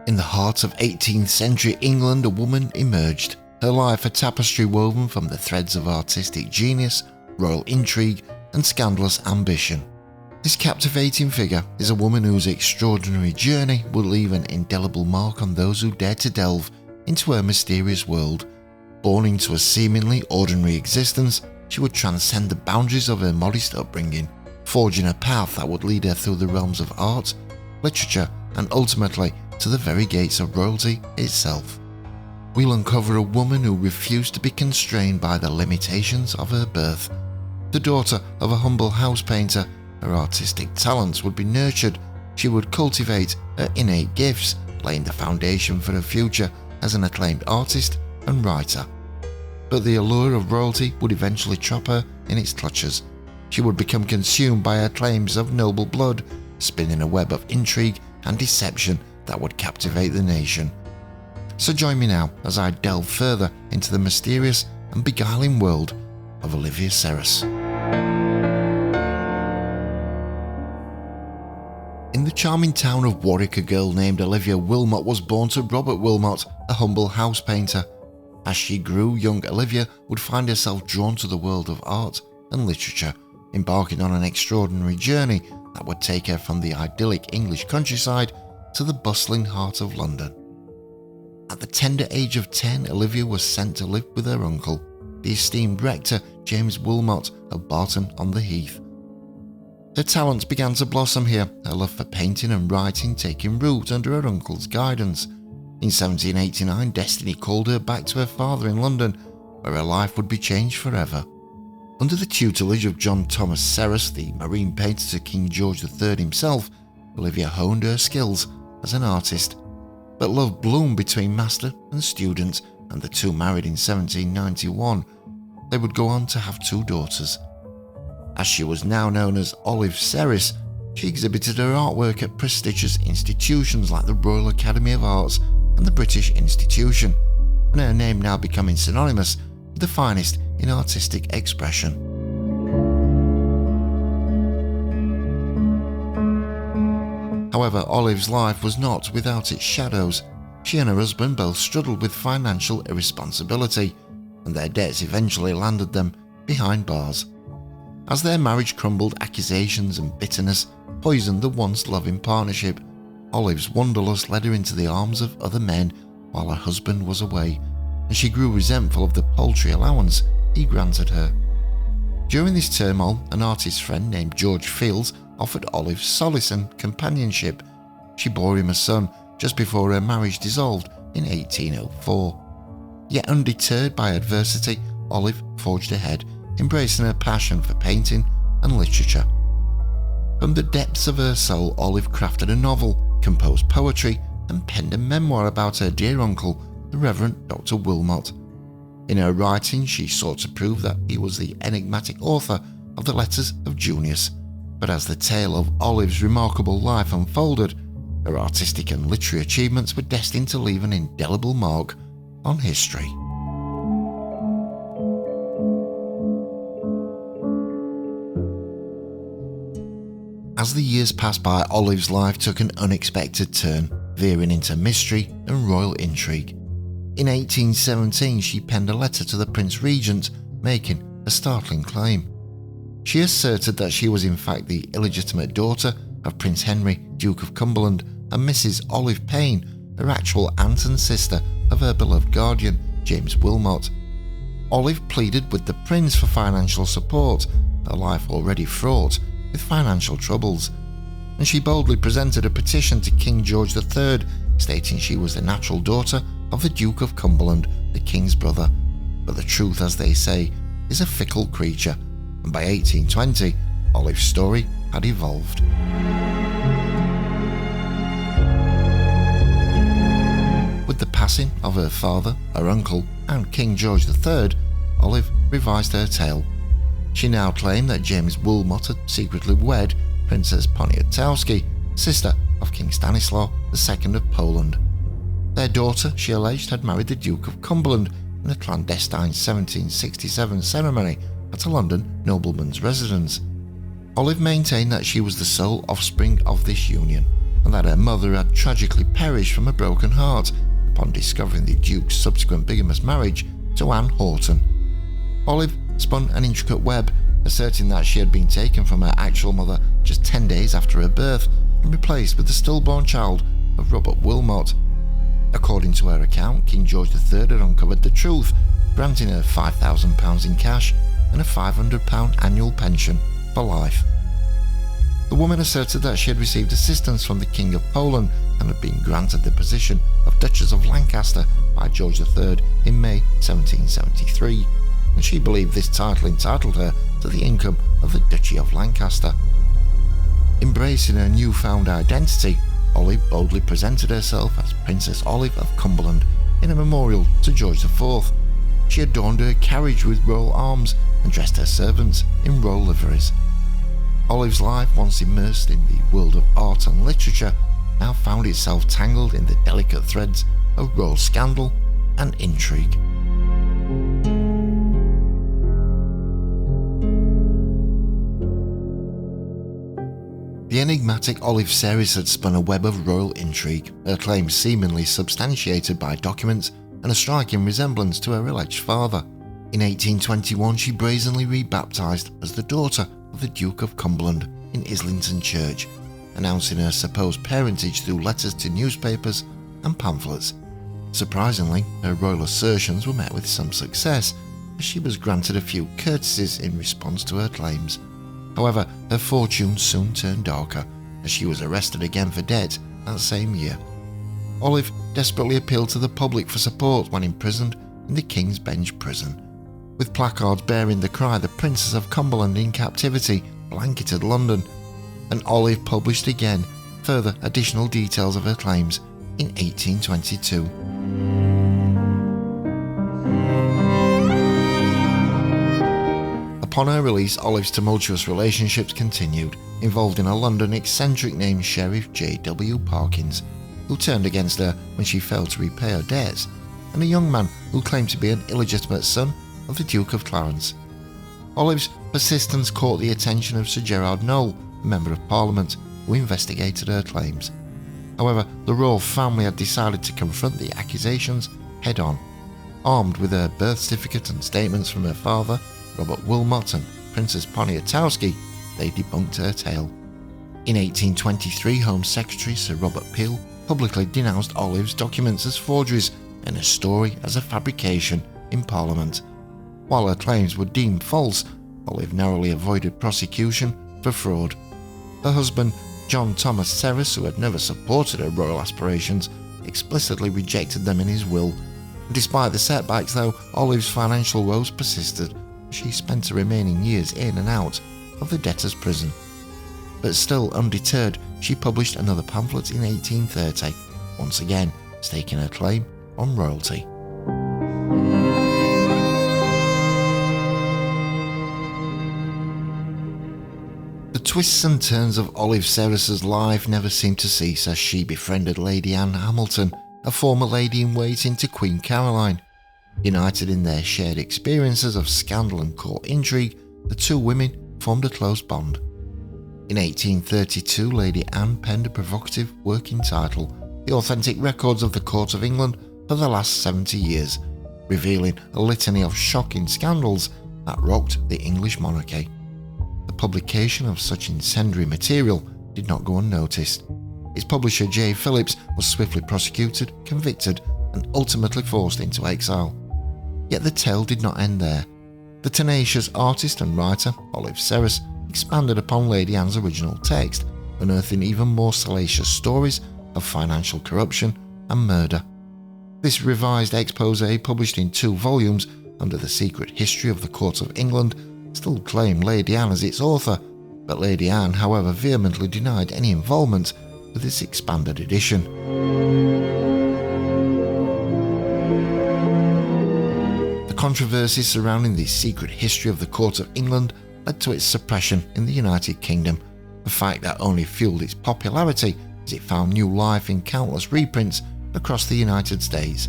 In the heart of 18th century England, a woman emerged, her life a tapestry woven from the threads of artistic genius, royal intrigue and scandalous ambition. This captivating figure is a woman whose extraordinary journey will leave an indelible mark on those who dare to delve into her mysterious world. Born into a seemingly ordinary existence, she would transcend the boundaries of her modest upbringing, forging a path that would lead her through the realms of art, literature and ultimately to the very gates of royalty itself. We'll uncover a woman who refused to be constrained by the limitations of her birth. The daughter of a humble house painter, her artistic talents would be nurtured. She would cultivate her innate gifts, laying the foundation for her future as an acclaimed artist and writer. But the allure of royalty would eventually trap her in its clutches. She would become consumed by her claims of noble blood, spinning a web of intrigue and deception that would captivate the nation. So join me now as I delve further into the mysterious and beguiling world of Olivia Serres. In the charming town of Warwick, a girl named Olivia Wilmot was born to Robert Wilmot, a humble house painter. As she grew, young Olivia would find herself drawn to the world of art and literature, embarking on an extraordinary journey that would take her from the idyllic English countryside to the bustling heart of London. At the tender age of 10, Olivia was sent to live with her uncle, the esteemed rector James Wilmot of Barton-on-the-Heath. Her talents began to blossom here, her love for painting and writing taking root under her uncle's guidance. In 1789, destiny called her back to her father in London, where her life would be changed forever. Under the tutelage of John Thomas Serres, the marine painter to King George III himself, Olivia honed her skills as an artist. But love bloomed between master and student, and the two married in 1791. They would go on to have two daughters. As she was now known as Olive Serres, she exhibited her artwork at prestigious institutions like the Royal Academy of Arts and the British Institution, and her name now becoming synonymous with the finest in artistic expression. However, Olive's life was not without its shadows. She and her husband both struggled with financial irresponsibility, and their debts eventually landed them behind bars. As their marriage crumbled, accusations and bitterness poisoned the once loving partnership. Olive's wanderlust led her into the arms of other men while her husband was away, and she grew resentful of the paltry allowance he granted her. During this turmoil, an artist friend named George Fields offered Olive solace and companionship. She bore him a son just before her marriage dissolved in 1804. Yet undeterred by adversity, Olive forged ahead, embracing her passion for painting and literature. From the depths of her soul, Olive crafted a novel, composed poetry, and penned a memoir about her dear uncle, the Reverend Dr. Wilmot. In her writing, she sought to prove that he was the enigmatic author of the Letters of Junius. But as the tale of Olive's remarkable life unfolded, her artistic and literary achievements were destined to leave an indelible mark on history. As the years passed by, Olive's life took an unexpected turn, veering into mystery and royal intrigue. In 1817, she penned a letter to the Prince Regent, making a startling claim. She asserted that she was in fact the illegitimate daughter of Prince Henry, Duke of Cumberland, and Mrs. Olive Payne, her actual aunt and sister of her beloved guardian, James Wilmot. Olive pleaded with the prince for financial support, her life already fraught with financial troubles, and she boldly presented a petition to King George III, stating she was the natural daughter of the Duke of Cumberland, the king's brother. But the truth, as they say, is a fickle creature, and by 1820, Olive's story had evolved. With the passing of her father, her uncle, and King George III, Olive revised her tale. She now claimed that James Wilmot had secretly wed Princess Poniatowski, sister of King Stanislaw II of Poland. Their daughter, she alleged, had married the Duke of Cumberland in a clandestine 1767 ceremony at a London nobleman's residence. Olive maintained that she was the sole offspring of this union, and that her mother had tragically perished from a broken heart upon discovering the Duke's subsequent bigamous marriage to Anne Horton. Olive spun an intricate web, asserting that she had been taken from her actual mother just 10 days after her birth and replaced with the stillborn child of Robert Wilmot. According to her account, King George III had uncovered the truth, granting her £5,000 in cash and a £500 annual pension for life. The woman asserted that she had received assistance from the King of Poland and had been granted the position of Duchess of Lancaster by George III in May 1773, and she believed this title entitled her to the income of the Duchy of Lancaster. Embracing her newfound identity, Olive boldly presented herself as Princess Olive of Cumberland in a memorial to George IV. She adorned her carriage with royal arms and dressed her servants in royal liveries. Olive's life, once immersed in the world of art and literature, now found itself tangled in the delicate threads of royal scandal and intrigue. The enigmatic Olive Serres had spun a web of royal intrigue, her claims seemingly substantiated by documents and a striking resemblance to her alleged father. In 1821, she brazenly rebaptised as the daughter of the Duke of Cumberland in Islington Church, announcing her supposed parentage through letters to newspapers and pamphlets. Surprisingly, her royal assertions were met with some success, as she was granted a few courtesies in response to her claims. However, her fortune soon turned darker, as she was arrested again for debt that same year. Olive desperately appealed to the public for support when imprisoned in the King's Bench prison, with placards bearing the cry "The Princess of Cumberland in captivity" blanketed London, and Olive published again further additional details of her claims in 1822. Upon her release, Olive's tumultuous relationships continued, involved in a London eccentric named Sheriff J.W. Parkins, who turned against her when she failed to repay her debts, and a young man who claimed to be an illegitimate son of the Duke of Clarence. Olive's persistence caught the attention of Sir Gerard Noel, a Member of Parliament, who investigated her claims. However, the royal family had decided to confront the accusations head-on. Armed with her birth certificate and statements from her father, Robert Wilmot, and Princess Poniatowski, they debunked her tale. In 1823, Home Secretary Sir Robert Peel publicly denounced Olive's documents as forgeries and her story as a fabrication in Parliament. While her claims were deemed false, Olive narrowly avoided prosecution for fraud. Her husband, John Thomas Serres, who had never supported her royal aspirations, explicitly rejected them in his will. Despite the setbacks, though, Olive's financial woes persisted. She spent her remaining years in and out of the debtor's prison. But still undeterred, she published another pamphlet in 1830, once again staking her claim on royalty. The twists and turns of Olive Serres's life never seemed to cease as she befriended Lady Anne Hamilton, a former lady-in-waiting to Queen Caroline. United in their shared experiences of scandal and court intrigue, the two women formed a close bond. In 1832, Lady Anne penned a provocative work entitled "The Authentic Records of the Court of England for the Last 70 Years," revealing a litany of shocking scandals that rocked the English monarchy. The publication of such incendiary material did not go unnoticed. Its publisher, J. Phillips, was swiftly prosecuted, convicted, and ultimately forced into exile. Yet the tale did not end there. The tenacious artist and writer, Olive Serres, expanded upon Lady Anne's original text, unearthing even more salacious stories of financial corruption and murder. This revised exposé, published in 2 volumes under the secret history of the Court of England, still claimed Lady Anne as its author, but Lady Anne, however, vehemently denied any involvement with this expanded edition. The controversies surrounding the secret history of the Court of England led to its suppression in the United Kingdom, a fact that only fueled its popularity as it found new life in countless reprints across the United States.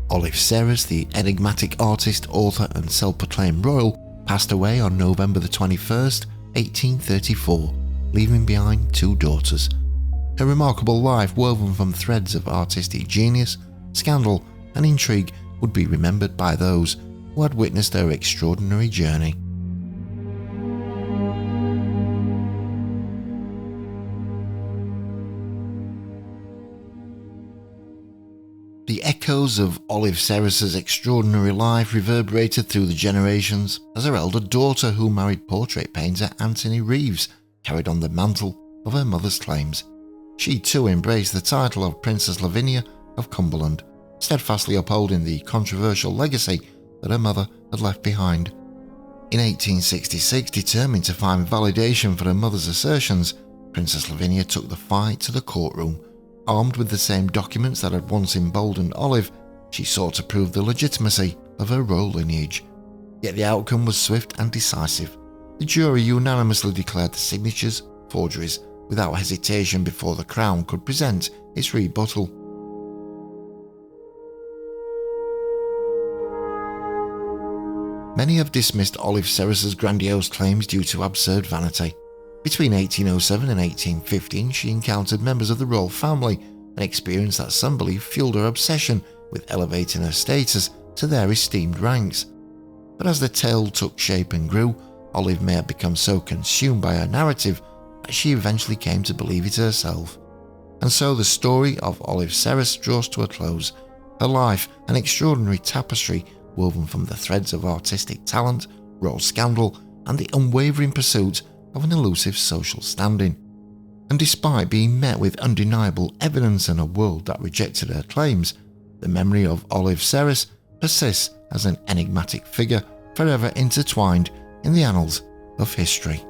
Olive Serres, the enigmatic artist, author and self-proclaimed royal, passed away on November the 21st, 1834, leaving behind 2 daughters. Her remarkable life, woven from threads of artistic genius, scandal, and intrigue, would be remembered by those who had witnessed her extraordinary journey. The echoes of Olive Serris's extraordinary life reverberated through the generations as her elder daughter, who married portrait painter Anthony Reeves, carried on the mantle of her mother's claims. She too embraced the title of Princess Lavinia of Cumberland, steadfastly upholding the controversial legacy that her mother had left behind. In 1866, determined to find validation for her mother's assertions, Princess Lavinia took the fight to the courtroom. Armed with the same documents that had once emboldened Olive, she sought to prove the legitimacy of her royal lineage. Yet the outcome was swift and decisive. The jury unanimously declared the signatures forgeries without hesitation before the Crown could present its rebuttal. Many have dismissed Olive Serris's grandiose claims due to absurd vanity. Between 1807 and 1815, she encountered members of the royal family, an experience that some believe fueled her obsession with elevating her status to their esteemed ranks. But as the tale took shape and grew, Olive may have become so consumed by her narrative that she eventually came to believe it herself. And so the story of Olive Serris draws to a close, her life an extraordinary tapestry woven from the threads of artistic talent, royal scandal, and the unwavering pursuit of an elusive social standing. And despite being met with undeniable evidence in a world that rejected her claims, the memory of Olive Serris persists as an enigmatic figure forever intertwined in the annals of history.